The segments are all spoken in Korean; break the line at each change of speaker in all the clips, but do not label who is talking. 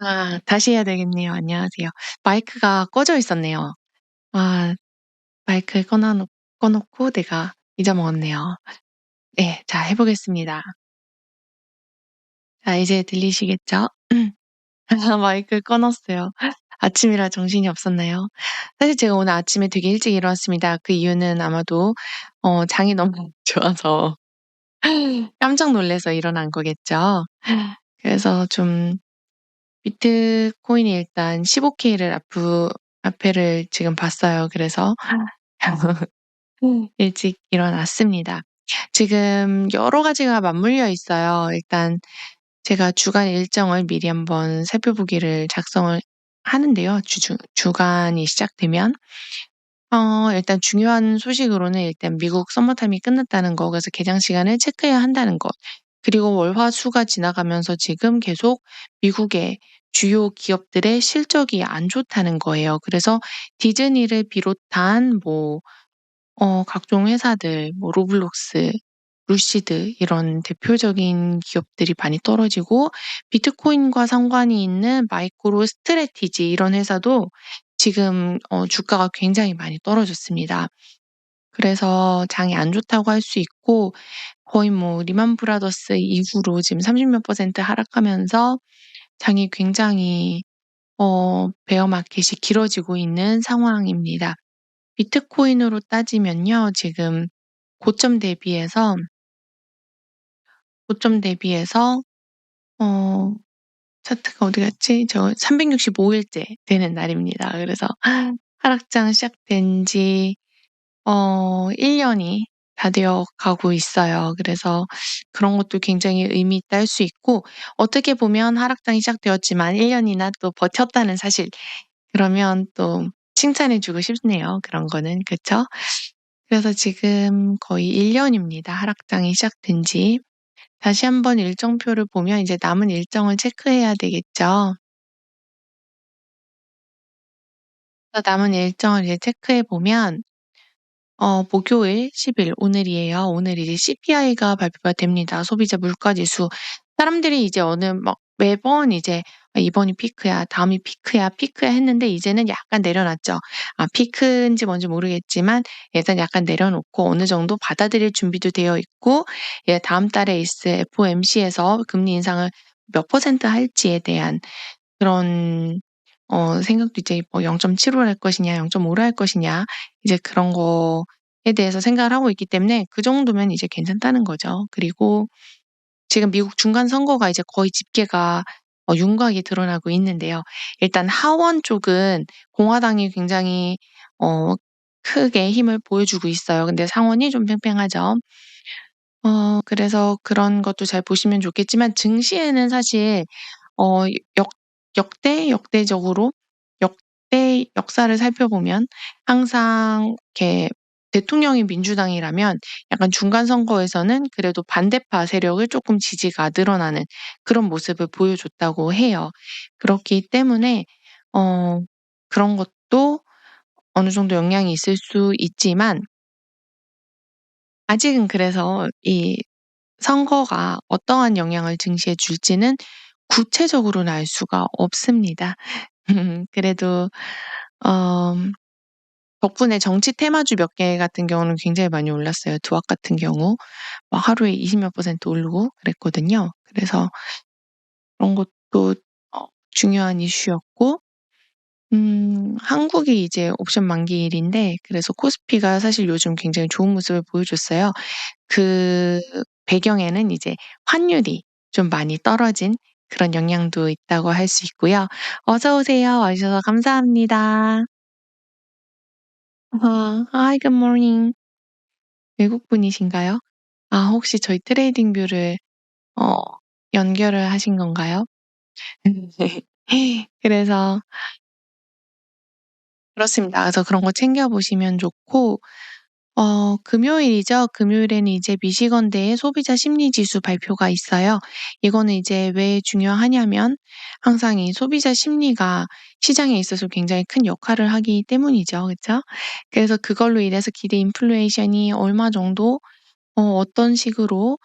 아 다시 해야 되겠네요. 안녕하세요. 마이크가 꺼져 있었네요. 아 마이크 꺼 놓고 내가 잊어먹었네요. 네. 자 해 보겠습니다. 자 이제 들리시겠죠? 마이크 꺼 놨어요. 아침이라 정신이 없었나요? 사실 제가 오늘 아침에 되게 일찍 일어났습니다. 그 이유는 아마도 장이 너무 안 좋아서 깜짝 놀라서 일어난 거겠죠. 그래서 좀 비트코인이 일단 15K를 앞에를 지금 봤어요. 그래서 일찍 일어났습니다. 지금 여러 가지가 맞물려 있어요. 일단 제가 주간 일정을 미리 한번 살펴보기를 작성을 하는데요. 주간이 시작되면 일단 중요한 소식으로는 일단 미국 서머타임이 끝났다는 거, 그래서 개장 시간을 체크해야 한다는 것, 그리고 월, 화, 수가 지나가면서 지금 계속 미국의 주요 기업들의 실적이 안 좋다는 거예요. 그래서 디즈니를 비롯한 각종 회사들 로블록스, 루시드 이런 대표적인 기업들이 많이 떨어지고, 비트코인과 상관이 있는 마이크로 스트래티지 이런 회사도 지금 주가가 굉장히 많이 떨어졌습니다. 그래서 장이 안 좋다고 할 수 있고, 거의 리만 브라더스 이후로 지금 30몇 퍼센트 하락하면서 장이 굉장히 베어 마켓이 길어지고 있는 상황입니다. 비트코인으로 따지면요. 지금 고점 대비해서 고점 대비해서 어 차트가 어디 갔지? 저 365 일째 되는 날입니다. 그래서 하락장 시작된 지 1 년이 다 되어 가고 있어요. 그래서 그런 것도 굉장히 의미 있다 할 수 있고, 어떻게 보면 하락장이 시작되었지만 1 년이나 또 버텼다는 사실, 그러면 또 칭찬해 주고 싶네요, 그런 거는. 그쵸? 그래서 지금 거의 1 년입니다, 하락장이 시작된 지. 다시 한번 일정표를 보면 이제 남은 일정을 체크해야 되겠죠. 그래서 남은 일정을 이제 체크해 보면 목요일 10일 오늘이에요. 오늘 이제 CPI가 발표가 됩니다. 소비자 물가지수. 사람들이 이제 어느 막 매번 이제 '아 이번이 피크야. 다음이 피크야, 피크야.' 했는데 이제는 약간 내려놨죠. 아 피크인지 뭔지 모르겠지만 일단 약간 내려놓고 어느 정도 받아들일 준비도 되어 있고, 예 다음 달에 있을 FOMC에서 금리 인상을 몇 퍼센트 할지에 대한 그런 생각도 이제 0.75를 할 것이냐 0.5를 할 것이냐, 이제 그런 거에 대해서 생각을 하고 있기 때문에 그 정도면 이제 괜찮다는 거죠. 그리고 지금 미국 중간 선거가 이제 거의 집계가 윤곽이 드러나고 있는데요. 일단 하원 쪽은 공화당이 굉장히 어 크게 힘을 보여주고 있어요. 근데 상원이 좀 팽팽하죠. 그래서 그런 것도 잘 보시면 좋겠지만, 증시에는 사실 어 역 역대적으로 역대 역사를 살펴보면 항상 이렇게 대통령이 민주당이라면 약간 중간 선거에서는 그래도 반대파 세력을 쪼끔 지지가 늘어나는 그런 모습을 보여줬다고 해요. 그렇기 때문에 어 그런 것도 어느 정도 영향이 있을 수 있지만, 아직은 그래서 이 선거가 어떠한 영향을 증시에 줄지는 구체적으로는 알 수가 없습니다. 그래도 어 덕분에 정치 테마주 몇 개 같은 경우는 굉장히 많이 올랐어요. 두악 같은 경우 막 하루에 20몇 퍼센트 오르고 그랬거든요. 그래서 그런 것도 중요한 이슈였고, 한국이 이제 옵션 만기일인데 그래서 코스피가 사실 요즘 굉장히 좋은 모습을 보여줬어요. 그 배경에는 이제 환율이 좀 많이 떨어진 그런 영향도 있다고 할 수 있고요. 어서 오세요. 와 주셔서 감사합니다. Hi, good morning. 외국 분이신가요? 아 혹시 저희 트레이딩 뷰를 어 연결을 하신 건가요? 그래서 그렇습니다. 그래서 그런 거 챙겨 보시면 좋고, 금요일이죠. 금요일에는 이제 미시건대의 소비자 심리 지수 발표가 있어요. 이거는 이제 왜 중요하냐면 항상 이 소비자 심리가 시장에 있어서 굉장히 큰 역할을 하기 때문이죠. 그쵸? 그래서 그걸로 인해서 기대 인플레이션이 얼마 정도 어떤 식으로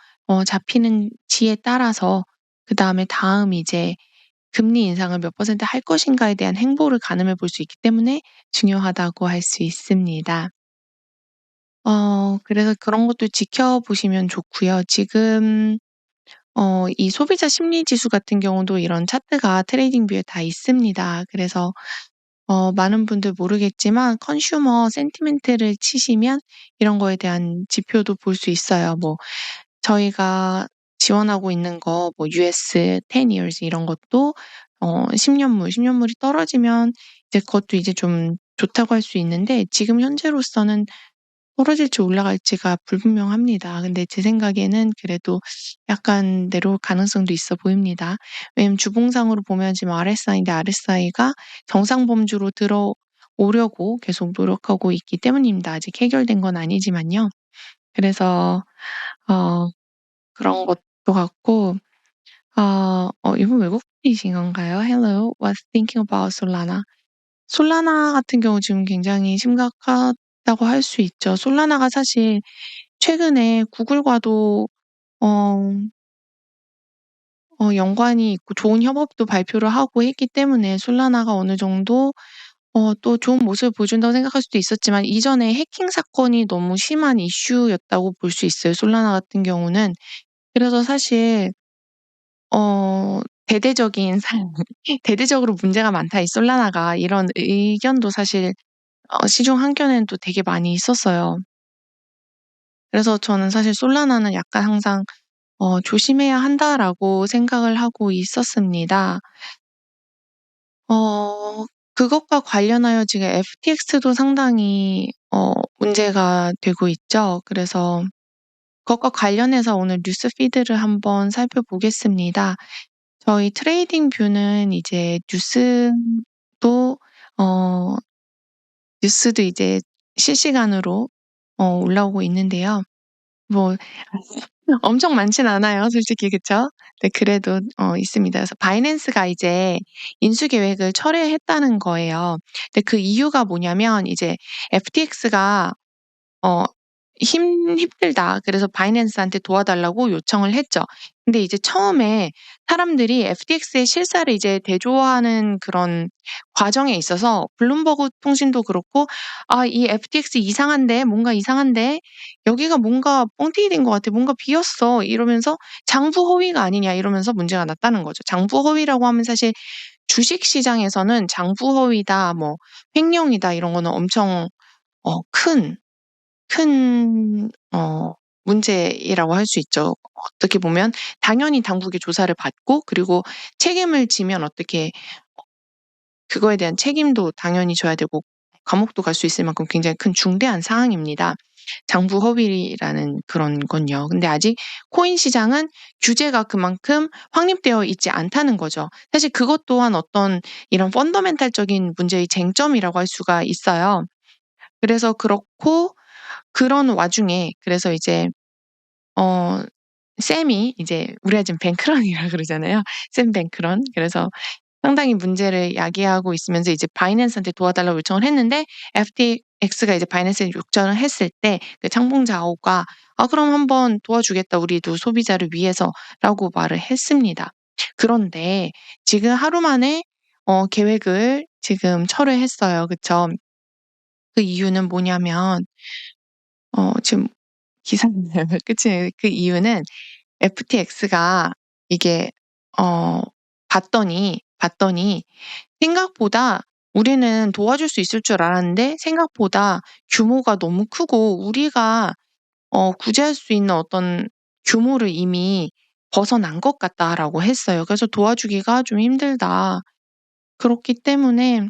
잡히는지에 따라서 그다음에 다음 이제 금리 인상을 몇 퍼센트 할 것인가에 대한 행보를 가늠해 볼 수 있기 때문에 중요하다고 할 수 있습니다. 그래서 그런 것도 지켜보시면 좋고요. 지금 이 소비자 심리 지수 같은 경우도 이런 차트가 트레이딩 뷰에 다 있습니다. 그래서 많은 분들 모르겠지만 컨슈머 센티멘트를 치시면 이런 거에 대한 지표도 볼 수 있어요. 뭐 저희가 지원하고 있는 거 뭐 US 10 years 이런 것도 10 년물이 떨어지면 이제 그것도 이제 좀 좋다고 할 수 있는데 지금 현재로서는 떨어질지 올라갈지가 불분명합니다. 근데 제 생각에는 그래도 약간 내려올 가능성도 있어 보입니다. 왜냐면 주봉상으로 보면 지금 RSI인데 RSI가 정상 범주로 들어오려고 계속 노력하고 있기 때문입니다. 아직 해결된 건 아니지만요. 그래서 어 그런 것도 같고 이분 외국분이신 건가요? Hello, was thinking about Solana. 솔라나 같은 경우 지금 굉장히 심각하다고 할 수 있죠. 솔라나가 사실 최근에 구글과도 어 연관이 있고 좋은 협업도 발표를 하고 했기 때문에 솔라나가 어느 정도 또 좋은 모습을 보여준다고 생각할 수도 있었지만 이전에 해킹 사건이 너무 심한 이슈였다고 볼 수 있어요, 솔라나 같은 경우는. 그래서 사실 대대적인 대대적으로 문제가 많다, 이 솔라나가. 이런 의견도 사실 시중 한켠에는 또 되게 많이 있었어요. 그래서 저는 사실 솔라나는 약간 항상 '조심해야 한다.'라고 생각을 하고 있었습니다. 그것과 관련하여 지금 FTX도 상당히 문제가 되고 있죠. 그래서 그것과 관련해서 오늘 뉴스 피드를 한번 살펴보겠습니다. 저희 트레이딩 뷰는 이제 어 뉴스도 이제 실시간으로 올라오고 있는데요. 뭐 엄청 많진 않아요, 솔직히. 그쵸? 네, 그래도 있습니다. 그래서 바이낸스가 이제 인수 계획을 철회했다는 거예요. 근데 그 이유가 뭐냐면 이제 FTX가 어 힘들다. 그래서 바이낸스한테 도와달라고 요청을 했죠. 근데 이제 처음에 사람들이 FTX의 실사를 이제 대조하는 그런 과정에 있어서 블룸버그 통신도 그렇고 '아, 이 FTX 이상한데? 뭔가 이상한데? 여기가 뭔가 뻥튀기 된 것 같아. 뭔가 비었어.' 이러면서 '장부 허위가 아니냐.' 이러면서 문제가 났다는 거죠. 장부 허위라고 하면 사실 주식 시장에서는 장부 허위다, 뭐 횡령이다, 이런 거는 엄청 큰 문제라고 할 수 있죠. 어떻게 보면 당연히 당국의 조사를 받고 그리고 책임을 지면 어떻게 그거에 대한 책임도 당연히 져야 되고 감옥도 갈 수 있을 만큼 굉장히 큰 중대한 사항입니다, 장부 허위라는 그런 건요. 근데 아직 코인 시장은 규제가 그만큼 확립되어 있지 않다는 거죠. 사실 그것 또한 어떤 이런 펀더멘탈적인 문제의 쟁점이라고 할 수가 있어요. 그래서 그렇고 그런 와중에 그래서 이제 어 샘이 이제 우리가 지금 뱅크런이라 그러잖아요. 샘 뱅크런. 그래서 상당히 문제를 야기하고 있으면서 이제 바이낸스한테 도와달라고 요청을 했는데 FTX가 이제 바이낸스에 요청을 했을 때 그 창봉 자오가 "아, 그럼 한번 도와주겠다. 우리도 소비자를 위해서."라고 말을 했습니다. 그런데 지금 하루 만에 계획을 지금 철회했어요. 그쵸? 그 이유는 뭐냐면 지금 기사는 그치. 그 이유는 FTX가 이게 어 봤더니 생각보다 우리는 도와줄 수 있을 줄 알았는데 생각보다 규모가 너무 크고 우리가 구제할 수 있는 어떤 규모를 이미 벗어난 것 같다라고 했어요. 그래서 "도와주기가 좀 힘들다. 그렇기 때문에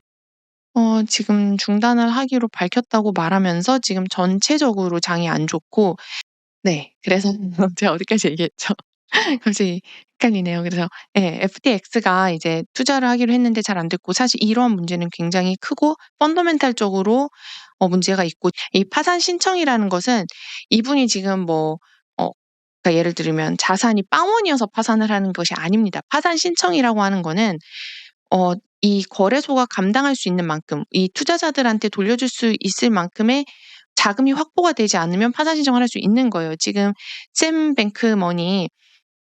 지금 중단을 하기로 밝혔다."고 말하면서 지금 전체적으로 장이 안 좋고. 네. 그래서 제가 어디까지 얘기했죠? 갑자기 헷갈리네요. 그래서 FTX가 이제 투자를 하기로 했는데 잘 안 됐고 사실 이러한 문제는 굉장히 크고 펀더멘탈적으로 문제가 있고 이 파산 신청이라는 것은 이분이 지금 뭐 어 그러니까 예를 들면 자산이 빵원이어서 파산을 하는 것이 아닙니다. 파산 신청이라고 하는 거는 이 거래소가 감당할 수 있는 만큼 이 투자자들한테 돌려줄 수 있을 만큼의 자금이 확보가 되지 않으면 파산 신청을 할 수 있는 거예요. 지금 샘 뱅크먼이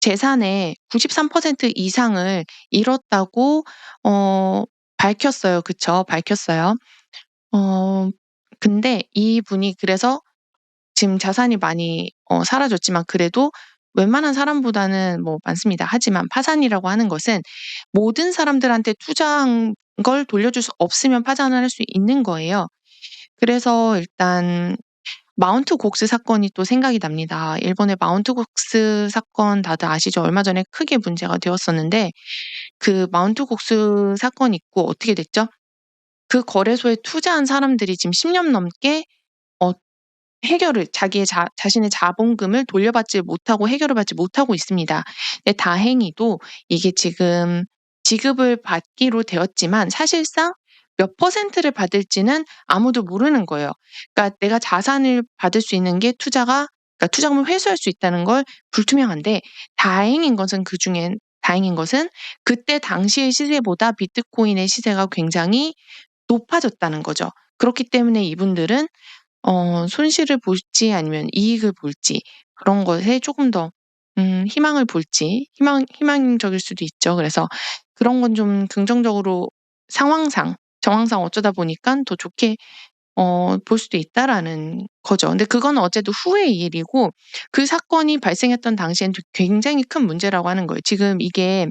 재산의 93% 이상을 잃었다고 밝혔어요. 그쵸. 밝혔어요. 어 근데 이분이 그래서 지금 자산이 많이 사라졌지만 그래도 웬만한 사람보다는 뭐 많습니다. 하지만 파산이라고 하는 것은 모든 사람들한테 투자한 걸 돌려줄 수 없으면 파산을 할 수 있는 거예요. 그래서 일단 마운트 곡스 사건이 또 생각이 납니다. 일본의 마운트 곡스 사건 다들 아시죠? 얼마 전에 크게 문제가 되었었는데 그 마운트 곡스 사건이 있고 어떻게 됐죠? 그 거래소에 투자한 사람들이 지금 10년 넘게 어 해결을 자기의 자신의 자본금을 돌려받지 못하고 해결을 받지 못하고 있습니다. 근데 다행히도 이게 지금 지급을 받기로 되었지만 사실상 몇 퍼센트를 받을지는 아무도 모르는 거예요. 그러니까 내가 자산을 받을 수 있는 게 그러니까 투자금을 회수할 수 있다는 걸 불투명한데 다행인 것은 그때 당시의 시세보다 비트코인의 시세가 굉장히 높아졌다는 거죠. 그렇기 때문에 이분들은 손실을 볼지 아니면 이익을 볼지 그런 것에 조금 더 희망을 볼지 희망적일 수도 있죠. 그래서 그런 건 좀 긍정적으로 정황상 어쩌다 보니깐 더 좋게 볼 수도 있다라는 거죠. 근데 그거는 어쨌든 후의 일이고 그 사건이 발생했던 당시엔 굉장히 큰 문제라고 하는 거예요. 지금 이게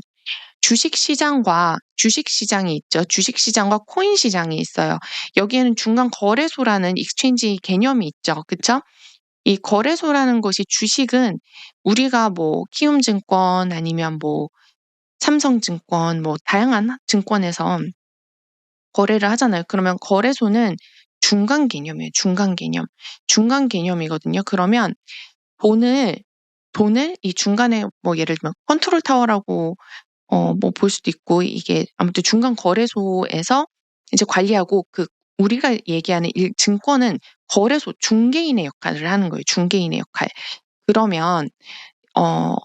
주식시장이 있죠. 주식시장과 코인 시장이 있어요. 여기에는 중간 거래소라는 익스체인지 개념이 있죠. 그쵸? 이 거래소라는 것이 주식은 우리가 뭐 키움증권 아니면 뭐 삼성증권 뭐 다양한 증권에서 거래를 하잖아요. 그러면 거래소는 중간 개념이에요. 중간 개념. 중간 개념이거든요. 그러면 돈을 이 중간에 뭐 예를 들면 컨트롤 타워라고 뭐 볼 수도 있고 이게 아무튼 중간 거래소에서 이제 관리하고 우리가 얘기하는 증권은 거래소 중개인의 역할을 하는 거예요. 중개인의 역할. 그러면 어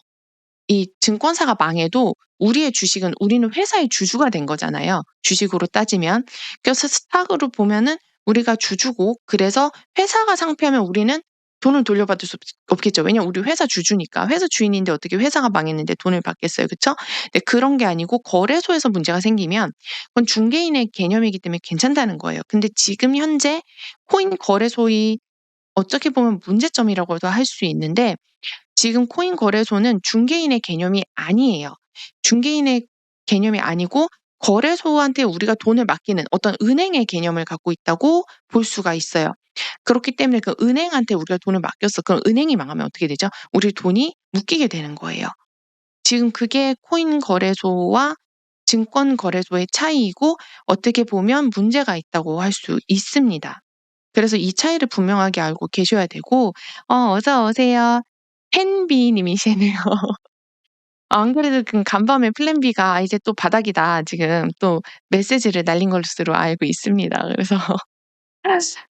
이 증권사가 망해도 우리의 주식은 우리는 회사의 주주가 된 거잖아요. 주식으로 따지면. 그래서 스탁으로 보면은 우리가 주주고 그래서 회사가 상폐하면 우리는 돈을 돌려받을 수 없겠죠. 왜냐면 우리 회사 주주니까. 회사 주인인데 어떻게 회사가 망했는데 돈을 받겠어요. 그쵸? 근데 그런 게 아니고 거래소에서 문제가 생기면 그건 중개인의 개념이기 때문에 괜찮다는 거예요. 근데 지금 현재 코인 거래소의 어떻게 보면 문제점이라고도 할 수 있는데 지금 코인 거래소는 중개인의 개념이 아니에요. 중개인의 개념이 아니고 거래소한테 우리가 돈을 맡기는 어떤 은행의 개념을 갖고 있다고 볼 수가 있어요. 그렇기 때문에 그 은행한테 우리가 돈을 맡겼어. 그럼 은행이 망하면 어떻게 되죠? 우리 돈이 묶이게 되는 거예요. 지금 그게 코인 거래소와 증권 거래소의 차이이고 어떻게 보면 문제가 있다고 할 수 있습니다. 그래서 이 차이를 분명하게 알고 계셔야 되고 어서 오세요. 펜비 님이시네요. 안 그래도 간밤에 플랜 B가 이제 또 바닥이다 지금 또 메시지를 날린 것으로 알고 있습니다. 그래서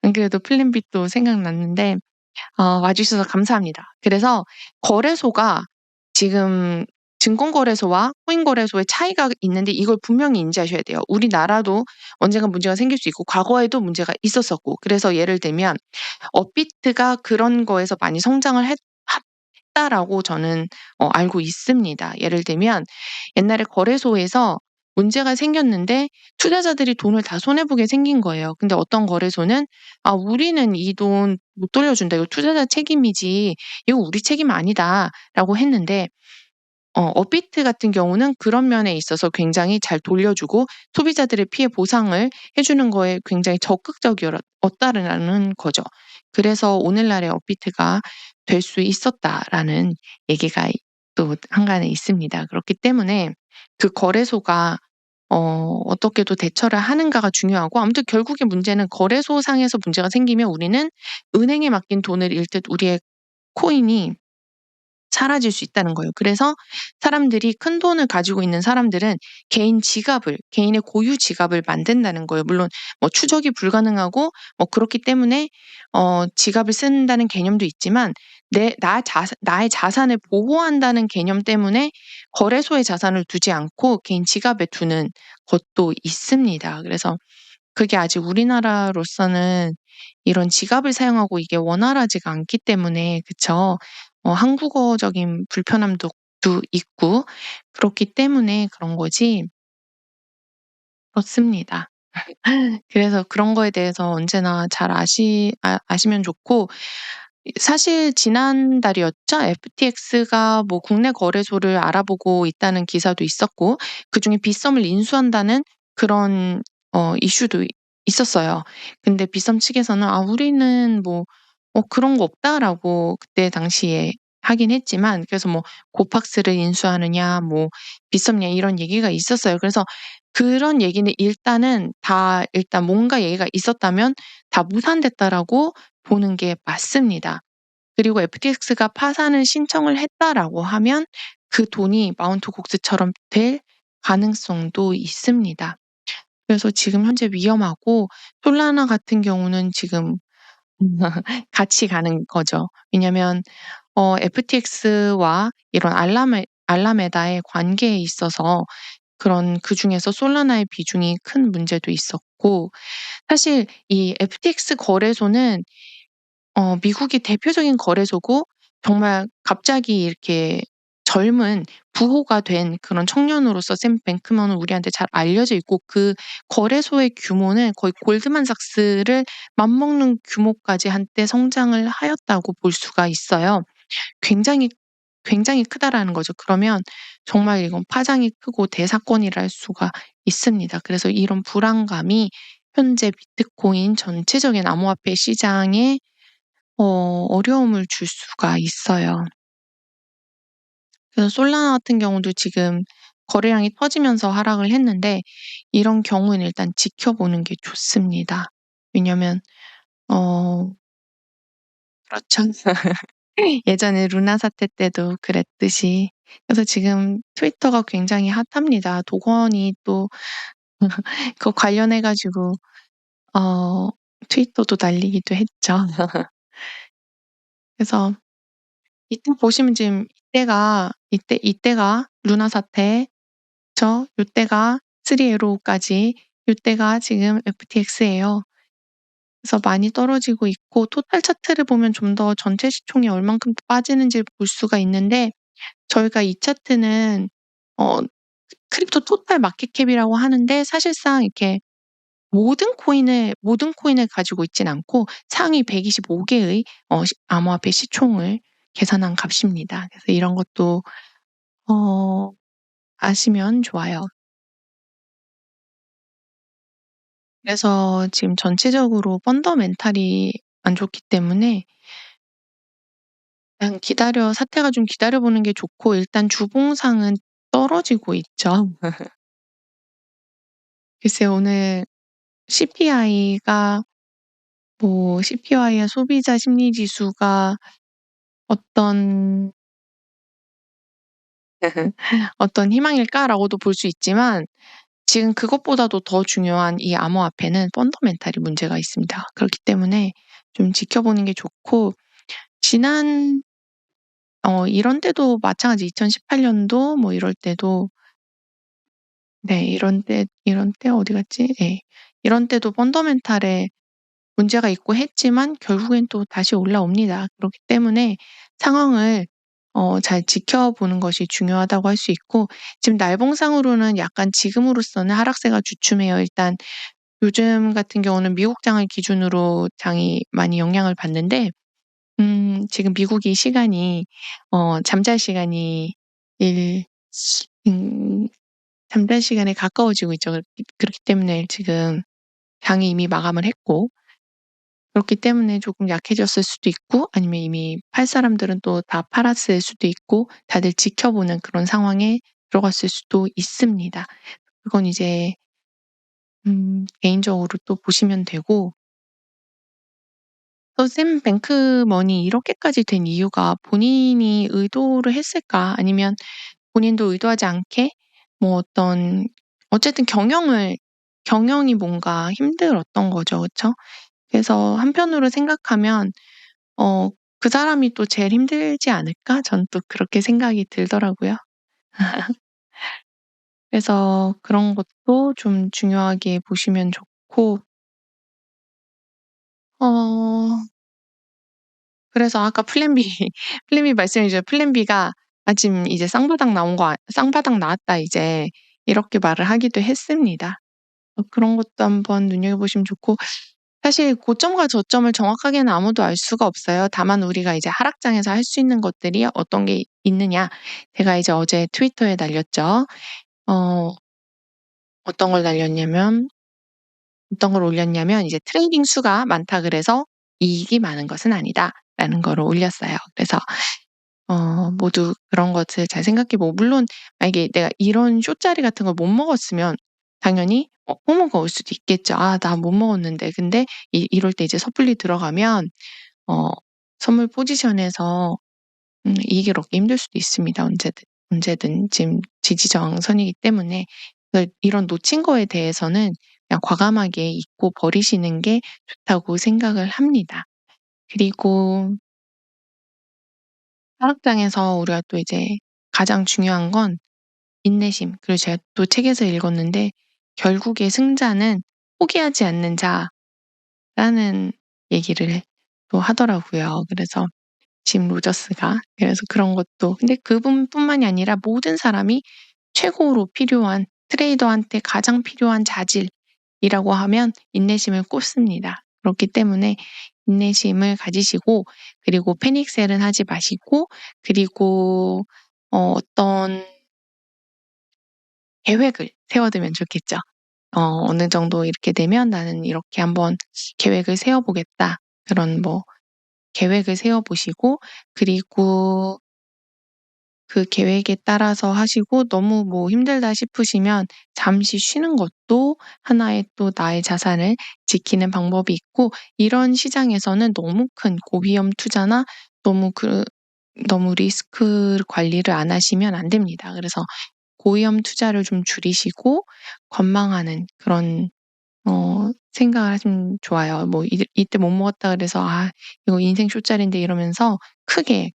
안 그래도 플랜 B 또 생각났는데 와 주셔서 감사합니다. 그래서 거래소가 지금 증권거래소와 코인거래소의 차이가 있는데 이걸 분명히 인지하셔야 돼요. 우리나라도 언젠가 문제가 생길 수 있고 과거에도 문제가 있었었고 그래서 예를 들면 업비트가 그런 거에서 많이 성장을 했다라고 저는 알고 있습니다. 예를 들면 옛날에 거래소에서 문제가 생겼는데 투자자들이 돈을 다 손해 보게 생긴 거예요. 근데 어떤 거래소는 "아 우리는 이 돈 못 돌려준다. 이거 투자자 책임이지. 이거 우리 책임 아니다."라고 했는데 업비트 같은 경우는 그런 면에 있어서 굉장히 잘 돌려주고 소비자들의 피해 보상을 해 주는 거에 굉장히 적극적이었다라는 거죠. 그래서 오늘날의 업비트가 될 수 있었다라는 얘기가 또 한간에 있습니다. 그렇기 때문에 그 거래소가 어떻게 또 대처를 하는가가 중요하고 아무튼 결국에 문제는 거래소상에서 문제가 생기면 우리는 은행에 맡긴 돈을 잃듯 우리의 코인이 사라질 수 있다는 거예요. 그래서 사람들이 큰돈을 가지고 있는 사람들은 개인의 고유 지갑을 만든다는 거예요. 물론 뭐 추적이 불가능하고 그렇기 때문에 지갑을 쓴다는 개념도 있지만 나의 자산을 보호한다는 개념 때문에 거래소에 자산을 두지 않고 개인 지갑에 두는 것도 있습니다. 그래서 그게 아직 우리나라로서는 이런 지갑을 사용하고 이게 원활하지가 않기 때문에 그쵸. 한국어적인 불편함도 수 있고 그렇기 때문에 그런 거지 그렇습니다. 그래서 그런 거에 대해서 언제나 잘 아시면 좋고 사실 지난달이었죠? FTX가 뭐 국내 거래소를 알아보고 있다는 기사도 있었고 그중에 빗썸을 인수한다는 그런 이슈도 있었어요. 근데 빗썸 측에서는 "아 우리는 뭐 그런 거 없다."라고 그때 당시에 하긴 했지만 그래서 뭐 "고팍스를 인수하느냐." 뭐 "빗썸냐." 이런 얘기가 있었어요. 그래서 그런 얘기는 일단 뭔가 얘기가 있었다면 다 무산됐다라고 보는 게 맞습니다. 그리고 FTX가 파산을 신청을 했다라고 하면 그 돈이 마운트 곡스처럼 될 가능성도 있습니다. 그래서 지금 현재 위험하고 솔라나 같은 경우는 지금 같이 가는 거죠. 왜냐면 FTX와 이런 알라메다의 관계에 있어서 그중에서 솔라나의 비중이 큰 문제도 있었고 사실 이 FTX 거래소는 미국의 대표적인 거래소고 정말 갑자기 이렇게 젊은 부호가 된 그런 청년으로서 샘 뱅크먼은 우리한테 잘 알려져 있고 그 거래소의 규모는 거의 골드만삭스를 맞먹는 규모까지 한때 성장을 하였다고 볼 수가 있어요. 굉장히, 굉장히 크다라는 거죠. 그러면 정말 이건 파장이 크고 대사건이라 할 수가 있습니다. 그래서 이런 불안감이 현재 비트코인 전체적인 암호화폐 시장에 어려움을 줄 수가 있어요. 그래서 솔라나 같은 경우도 지금 거래량이 터지면서 하락을 했는데 이런 경우에는 일단 지켜보는 게 좋습니다. 왜냐면 어 그렇죠. 예전에 루나 사태 때도 그랬듯이. 그래서 지금 트위터가 굉장히 핫합니다. 도건이 또 그거 관련해 가지고 어 트위터도 날리기도 했죠. 그래서 이때 보시면 지금 이때가 루나 사태 요때가 3 요때가 지금 FTX예요. 그래서 많이 떨어지고 있고 토탈 차트를 보면 좀 더 전체 시총이 얼만큼 빠지는지를 볼 수가 있는데 저희가 이 차트는 어 크립토 토탈 마켓캡이라고 하는데 사실상 이렇게 모든 코인을 가지고 있진 않고 상위 125 개의 암호화폐 시총을 계산한 값입니다. 그래서 이런 것도 어 아시면 좋아요. 그래서 지금 전체적으로 펀더멘탈이 안 좋기 때문에 그냥 사태가 좀 기다려 보는 게 좋고 일단 주봉상은 떨어지고 있죠. 글쎄요. 오늘 CPI가 CPI와 소비자 심리 지수가 어떤 어떤 희망일까라고도 볼 수 있지만 지금 그것보다도 더 중요한 이 암호화폐는 펀더멘탈이 문제가 있습니다. 그렇기 때문에 좀 지켜보는 게 좋고 지난 이런 때도 마찬가지 2018 년도 뭐 이럴 때도 네 이런 때 어디 갔지? 예. 이런 때도 펀더멘탈에 문제가 있고 했지만 결국엔 또 다시 올라옵니다. 그렇기 때문에 상황을 잘 지켜보는 것이 중요하다고 할 수 있고 지금 날봉상으로는 약간 지금으로서는 하락세가 주춤해요. 일단 요즘 같은 경우는 미국 장을 기준으로 장이 많이 영향을 받는데 지금 미국이 시간이 잠잘 시간이 일 음 잠잘 시간에 가까워지고 있죠. 그렇기 때문에 지금 장이 이미 마감을 했고 그렇기 때문에 조금 약해졌을 수도 있고 아니면 이미 팔 사람들은 또 다 팔았을 수도 있고 다들 지켜보는 그런 상황에 들어갔을 수도 있습니다. 그건 이제 개인적으로 또 보시면 되고 또 샘 뱅크먼이 이렇게까지 된 이유가 본인이 의도를 했을까? 아니면 본인도 의도하지 않게 뭐 어쨌든 경영이 뭔가 힘들었던 거죠. 그쵸? 그래서 한편으로 생각하면 어 '그 사람이 또 제일 힘들지 않을까?' 저는 또 그렇게 생각이 들더라고요. 그래서 그런 것도 좀 중요하게 보시면 좋고 어 그래서 아까 플랜 B 말씀해 주신 플랜 B가 "아 지금 이제 쌍바닥 나왔다 이제." 이렇게 말을 하기도 했습니다. 그런 것도 한번 눈여겨보시면 좋고 사실 고점과 저점을 정확하게는 아무도 알 수가 없어요. 다만 우리가 이제 하락장에서 할 수 있는 것들이 어떤 게 있느냐. 제가 이제 어제 트위터에 날렸죠. 어 어떤 걸 날렸냐면 어떤 걸 올렸냐면 이제 "트레이딩 수가 많다 그래서 이익이 많은 것은 아니다."라는 거를 올렸어요. 그래서 모두 그런 것을 잘 생각해 보고 물론 만약에 내가 이런 숏자리 같은 걸 못 먹었으면 당연히 포모가 올 수도 있겠죠. '아 나 못 먹었는데.' 근데 이럴 때 이제 섣불리 들어가면 어 선물 포지션에서 이익을 얻기 힘들 수도 있습니다 언제든. 지금 지지저항선이기 때문에 이런 놓친 거에 대해서는 그냥 과감하게 잊고 버리시는 게 좋다고 생각을 합니다. 그리고 하락장에서 우리가 또 이제 가장 중요한 건 인내심. 그리고 제가 또 책에서 읽었는데 "결국의 승자는 포기하지 않는 자."라는 얘기를 또 하더라고요. 그래서 짐 로저스가. 그래서 그런 것도 근데 그분뿐만이 아니라 모든 사람이 최고로 필요한 트레이더한테 가장 필요한 자질이라고 하면 인내심을 꼽습니다. 그렇기 때문에 인내심을 가지시고 그리고 패닉셀은 하지 마시고 그리고 어떤 계획을 세워두면 좋겠죠. 어느 정도 이렇게 되면 '나는 이렇게 한번 계획을 세워 보겠다.' 그런 뭐 계획을 세워 보시고 그리고 그 계획에 따라서 하시고 너무 뭐 힘들다 싶으시면 잠시 쉬는 것도 하나의 또 나의 자산을 지키는 방법이 있고 이런 시장에서는 너무 큰 고위험 투자나 너무 너무 리스크 관리를 안 하시면 안 됩니다. 그래서 고위험 투자를 좀 줄이시고 관망하는 그런 생각을 하시면 좋아요. 뭐 이때 못 먹었다 그래서 '아 이거 인생 숏자리인데.' 이러면서 크게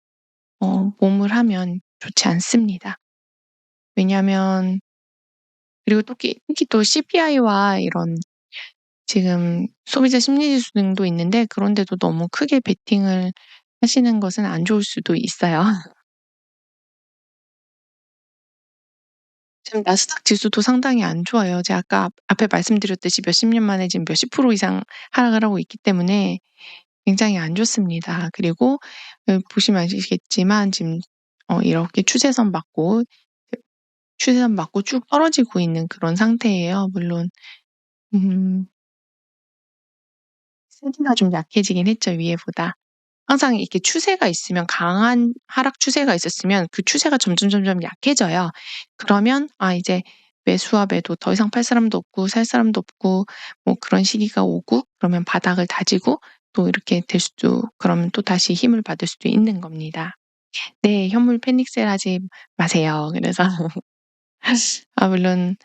몸을 하면 좋지 않습니다. 왜냐하면 그리고 특히 또 CPI와 이런 지금 소비자 심리지수 등도 있는데 그런 데도 너무 크게 베팅을 하시는 것은 안 좋을 수도 있어요. 지금 나스닥 지수도 상당히 안 좋아요. 제가 아까 앞에 말씀드렸듯이 몇십 년 만에 지금 몇십 프로 이상 하락을 하고 있기 때문에 굉장히 안 좋습니다. 그리고 보시면 아시겠지만 지금 이렇게 추세선 맞고 쭉 떨어지고 있는 그런 상태예요. 물론 음 세기가 좀 약해지긴 했죠, 위에보다. 항상 이렇게 추세가 있으면 강한 하락 추세가 있었으면 그 추세가 점점점점 약해져요. 그러면 '아 이제 매수와 매도 더 이상 팔 사람도 없고 살 사람도 없고 뭐 그런 시기가 오고 그러면 바닥을 다지고 또 이렇게 될 수도 그러면 또다시 힘을 받을 수도 있는 겁니다.' 네. 현물 패닉셀 하지 마세요. 그래서 물론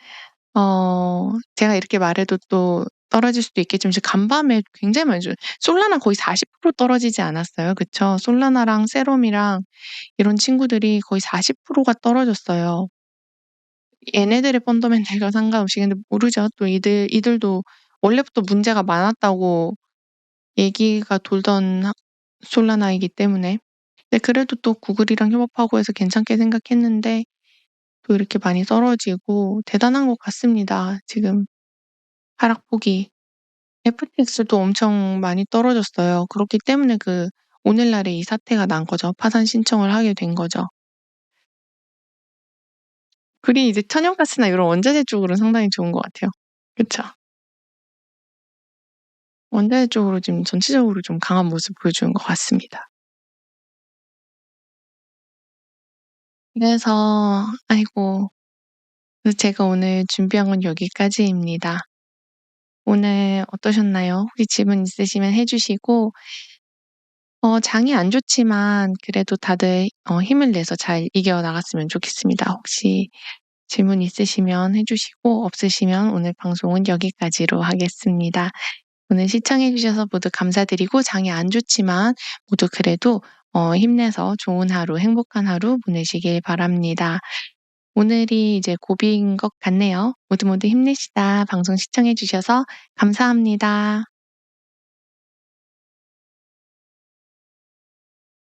제가 이렇게 말해도 또 떨어질 수도 있겠지만 지금 간밤에 굉장히 많이 솔라나 거의 40% 떨어지지 않았어요. 그쵸? 솔라나랑 세럼이랑 이런 친구들이 거의 40%가 떨어졌어요. 얘네들의 펀더멘탈과 상관없이 근데 모르죠. 또 이들도 원래부터 문제가 많았다고 얘기가 돌던 솔라나이기 때문에. 근데 그래도 또 구글이랑 협업하고 해서 괜찮게 생각했는데 또 이렇게 많이 떨어지고 대단한 것 같습니다. 지금 하락폭이. FTX도 엄청 많이 떨어졌어요. 그렇기 때문에 오늘날에 이 사태가 난 거죠. 파산 신청을 하게 된 거죠. 그리 이제 천연가스나 이런 원자재 쪽으로는 상당히 좋은 것 같아요. 그쵸. 원자재 쪽으로 지금 전체적으로 좀 강한 모습 보여주는 것 같습니다. 그래서 아이고 그래서 제가 오늘 준비한 건 여기까지입니다. 오늘 어떠셨나요? 혹시 질문 있으시면 해 주시고 장이 안 좋지만 그래도 다들 힘을 내서 잘 이겨 나갔으면 좋겠습니다. 혹시 질문 있으시면 해 주시고 없으시면 오늘 방송은 여기까지로 하겠습니다. 오늘 시청해 주셔서 모두 감사드리고 장이 안 좋지만 모두 그래도 힘내서 좋은 하루 행복한 하루 보내시길 바랍니다. 오늘이 이제 고비인 것 같네요. 모두 모두 힘내시다 방송 시청해 주셔서 감사합니다.